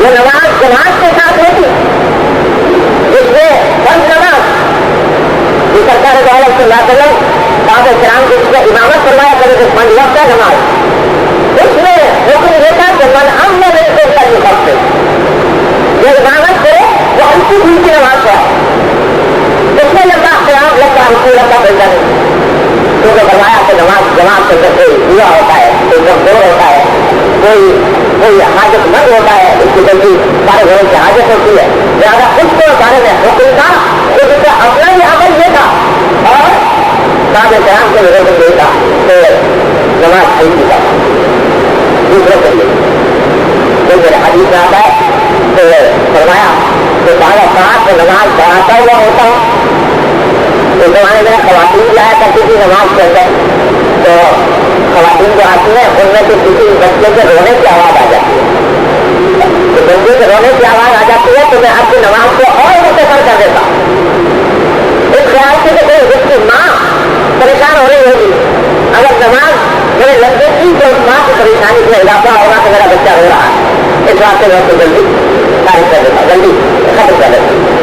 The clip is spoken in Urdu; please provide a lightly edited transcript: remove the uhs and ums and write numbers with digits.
یہ نماز جماعت کے ساتھ ہوتی جس میں فرض نماز یہ سرکار دو عالم صلی اللہ علیہ وسلم صحابہ کرام کو اس میں امامت فرمایا کرے تو 5 وقت ہے نماز اس میں حکم یہ تھا کہ من امن نہیں کرتا یہ وقت جو امامت کرے وہ ہلکی پھلکی نماز پڑھائے اس میں لمبا قیام لمبا رکوع لمبا سجدہ نہیں کیونکہ فرمایا کہ نماز جماعت سے کوئی ہوا ہوتا ہے کوئی کمزور ہوتا ہے کوئی حاجت مند ہوتا ہے اس کی جلدی سارے گھروں کی حاجت ہوتی ہے لہٰذا اس کے بارے میں حکم تھا خود کا اپنا ہی عمل یہ تھا اور صحابہ کرام کے لوگوں کو یہ تھا کہ نماز صحیح کی تھا دوسرے کے لیے میرے حدیث میں آتا ہے کہ فرمایا کہ بارہ سات میں نماز پڑھاتا ہوا ہوتا ہوں اس زمانے میں خواتین لایا کرتی تھی نماز کے اندر تو خواتین جو آتی ہیں ان میں سے کسی بچے کے رونے کی آواز آ جاتی ہے تو بچے کے رونے کی آواز آ جاتی ہے تو میں آپ کی نماز کو اور مختصر کر دیتا ہوں اس خیال سے کہ اس کی ماں پریشان ہو رہی ہوگی اگر نماز میرے لگنے کی تو اس ماں کی پریشانی سے اضافہ ہوگا کہ میرا بچہ رو رہا ہے اس واسطے میں اس کو جلدی تاریخ کر دیتا جلدی ختم کر دیتا